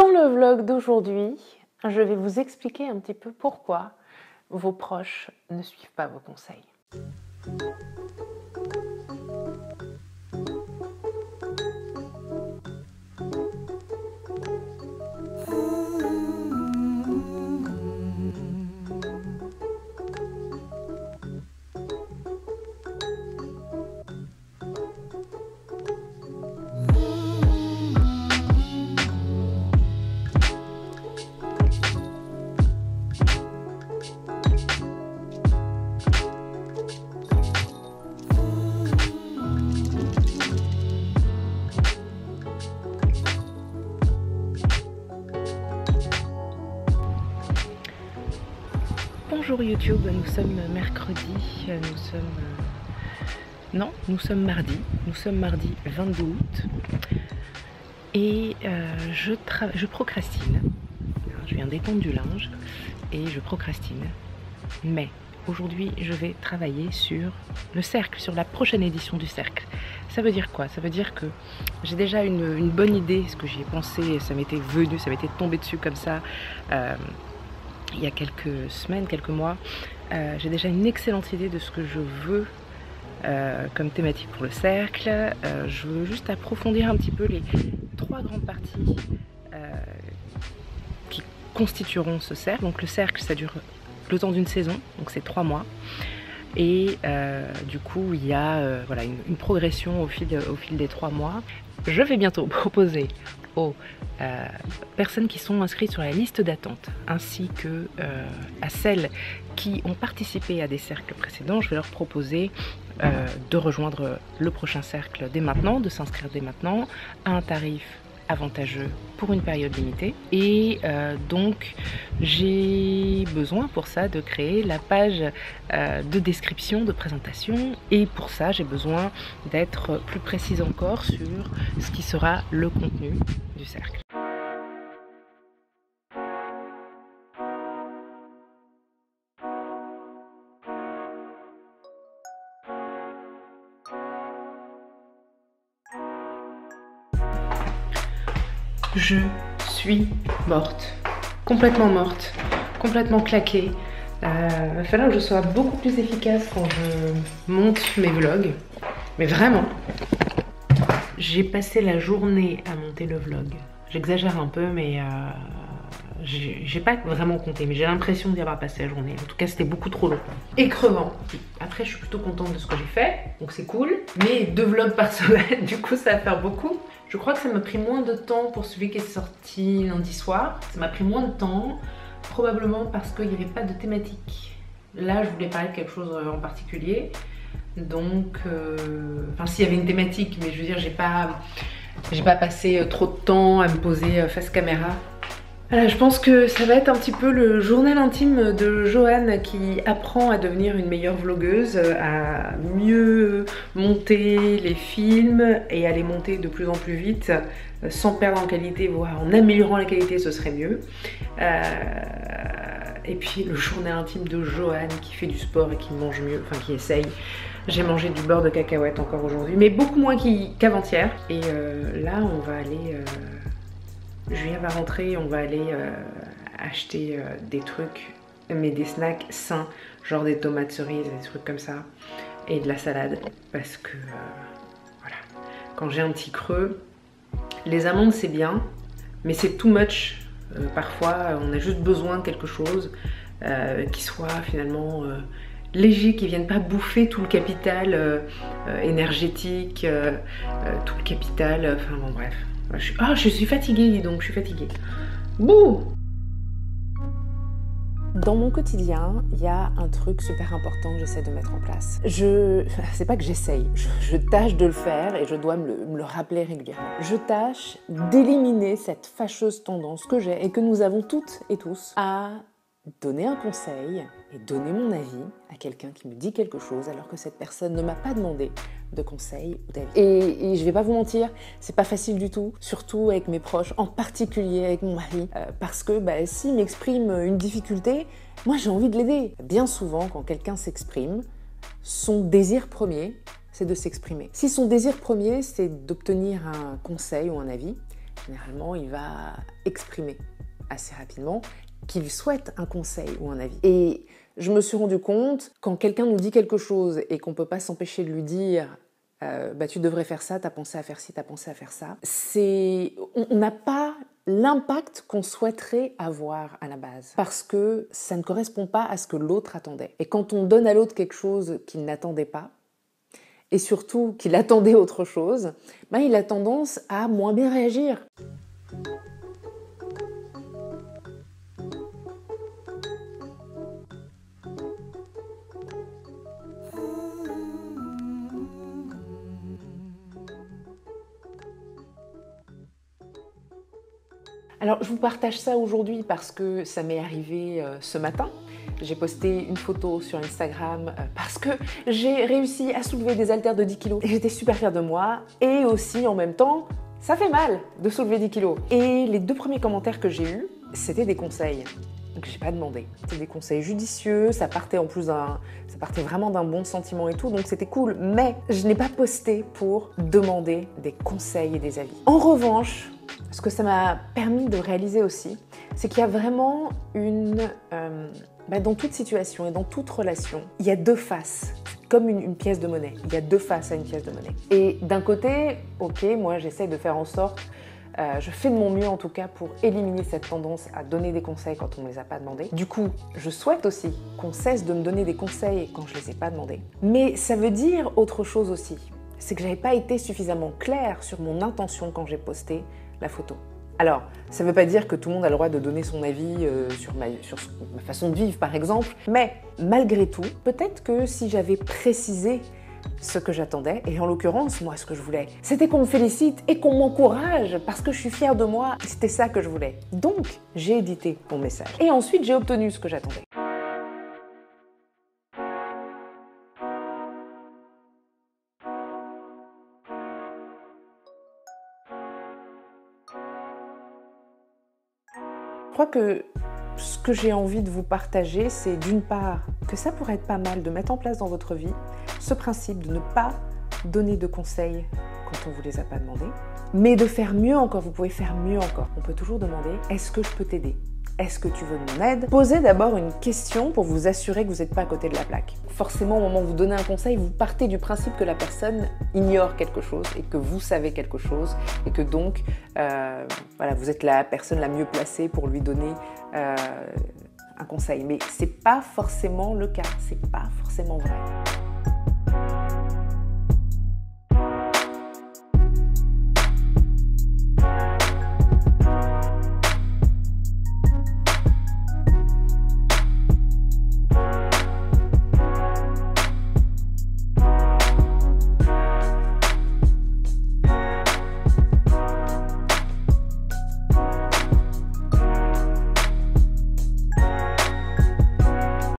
Dans le vlog d'aujourd'hui, je vais vous expliquer un petit peu pourquoi vos proches ne suivent pas vos conseils. Bonjour YouTube, nous sommes mercredi, nous sommes mardi 22 août et je procrastine. Alors, je viens d'étendre du linge et je procrastine, mais aujourd'hui je vais travailler sur le cercle, sur la prochaine édition du cercle. Ça veut dire quoi? Ça veut dire que j'ai déjà une bonne idée, ce que j'y ai pensé, ça m'était venu, ça m'était tombé dessus comme ça. Il y a quelques semaines, quelques mois, j'ai déjà une excellente idée de ce que je veux comme thématique pour le cercle. Je veux juste approfondir un petit peu les trois grandes parties qui constitueront ce cercle. Donc le cercle, ça dure le temps d'une saison, donc c'est 3 mois. Et du coup, il y a voilà, une progression au fil des 3 mois. Je vais bientôt proposer aux personnes qui sont inscrites sur la liste d'attente ainsi que à celles qui ont participé à des cercles précédents, je vais leur proposer de rejoindre le prochain cercle dès maintenant, de s'inscrire dès maintenant à un tarif avantageux pour une période limitée. Et donc j'ai besoin pour ça de créer la page de description, de présentation, et pour ça j'ai besoin d'être plus précise encore sur ce qui sera le contenu du cercle. Je suis morte, complètement claquée. Il va falloir que je sois beaucoup plus efficace quand je monte mes vlogs. Mais vraiment, j'ai passé la journée à monter le vlog. J'exagère un peu, mais j'ai pas vraiment compté, mais j'ai l'impression d'y avoir passé la journée. En tout cas, c'était beaucoup trop long. Et crevant. Après, je suis plutôt contente de ce que j'ai fait, donc c'est cool. Mais 2 vlogs par semaine, du coup, ça va faire beaucoup. Je crois que ça m'a pris moins de temps pour celui qui est sorti lundi soir. Ça m'a pris moins de temps, probablement parce qu'il n'y avait pas de thématique. Là, je voulais parler de quelque chose en particulier. Donc, enfin, s'il y avait une thématique, mais je veux dire, j'ai pas passé trop de temps à me poser face caméra. Voilà, je pense que ça va être un petit peu le journal intime de Joanne qui apprend à devenir une meilleure vlogueuse, à mieux monter les films et à les monter de plus en plus vite, sans perdre en qualité, voire en améliorant la qualité, ce serait mieux. Et puis le journal intime de Joanne qui fait du sport et qui mange mieux, enfin qui essaye. J'ai mangé du beurre de cacahuète encore aujourd'hui, mais beaucoup moins qu'avant-hier. Et là, on va aller... Julien va rentrer, on va aller acheter des trucs, mais des snacks sains, genre des tomates cerises, des trucs comme ça, et de la salade, parce que voilà, quand j'ai un petit creux, les amandes c'est bien, mais c'est too much. Parfois, on a juste besoin de quelque chose qui soit finalement léger, qui ne vienne pas bouffer tout le capital énergétique, tout le capital, enfin bon bref. Je suis fatiguée, dis donc, je suis fatiguée. Bouh! Dans mon quotidien, il y a un truc super important que j'essaie de mettre en place. C'est pas que j'essaye, je tâche de le faire et je dois me le rappeler régulièrement. Je tâche d'éliminer cette fâcheuse tendance que j'ai et que nous avons toutes et tous à donner un conseil et donner mon avis à quelqu'un qui me dit quelque chose alors que cette personne ne m'a pas demandé de conseils ou d'avis. Et je vais pas vous mentir, c'est pas facile du tout, surtout avec mes proches, en particulier avec mon mari, parce que s'il m'exprime une difficulté, moi j'ai envie de l'aider. Bien souvent, quand quelqu'un s'exprime, son désir premier, c'est de s'exprimer. Si son désir premier, c'est d'obtenir un conseil ou un avis, généralement, il va exprimer assez rapidement qu'il souhaite un conseil ou un avis. Et je me suis rendu compte, quand quelqu'un nous dit quelque chose et qu'on ne peut pas s'empêcher de lui dire tu devrais faire ça, t'as pensé à faire ci, t'as pensé à faire ça, on n'a pas l'impact qu'on souhaiterait avoir à la base, parce que ça ne correspond pas à ce que l'autre attendait. Et quand on donne à l'autre quelque chose qu'il n'attendait pas, et surtout qu'il attendait autre chose, il a tendance à moins bien réagir. Alors, je vous partage ça aujourd'hui parce que ça m'est arrivé ce matin. J'ai posté une photo sur Instagram parce que j'ai réussi à soulever des haltères de 10 kg. Et j'étais super fière de moi. Et aussi, en même temps, ça fait mal de soulever 10 kg. Et les 2 premiers commentaires que j'ai eus, c'était des conseils. Donc, j'ai pas demandé. C'était des conseils judicieux, ça partait vraiment d'un bon sentiment et tout, donc c'était cool. Mais je n'ai pas posté pour demander des conseils et des avis. En revanche, ce que ça m'a permis de réaliser aussi, c'est qu'il y a vraiment dans toute situation et dans toute relation, il y a 2 faces, comme une pièce de monnaie. Il y a 2 faces à une pièce de monnaie. Et d'un côté, ok, moi j'essaie de faire en sorte, je fais de mon mieux en tout cas pour éliminer cette tendance à donner des conseils quand on ne les a pas demandés. Du coup, je souhaite aussi qu'on cesse de me donner des conseils quand je ne les ai pas demandés. Mais ça veut dire autre chose aussi, c'est que je n'avais pas été suffisamment claire sur mon intention quand j'ai posté la photo. Alors, ça ne veut pas dire que tout le monde a le droit de donner son avis sur ma façon de vivre, par exemple, mais malgré tout, peut-être que si j'avais précisé ce que j'attendais, et en l'occurrence, moi, ce que je voulais, c'était qu'on me félicite et qu'on m'encourage parce que je suis fière de moi, c'était ça que je voulais. Donc, j'ai édité mon message. Et ensuite, j'ai obtenu ce que j'attendais. Je crois que ce que j'ai envie de vous partager, c'est d'une part que ça pourrait être pas mal de mettre en place dans votre vie ce principe de ne pas donner de conseils quand on ne vous les a pas demandés, mais de faire mieux encore, vous pouvez faire mieux encore. On peut toujours demander « Est-ce que je peux t'aider ? Est-ce que tu veux mon aide ?» Posez d'abord une question pour vous assurer que vous n'êtes pas à côté de la plaque. Forcément, au moment où vous donnez un conseil, vous partez du principe que la personne ignore quelque chose et que vous savez quelque chose et que donc, vous êtes la personne la mieux placée pour lui donner un conseil. Mais c'est pas forcément le cas, c'est pas forcément vrai.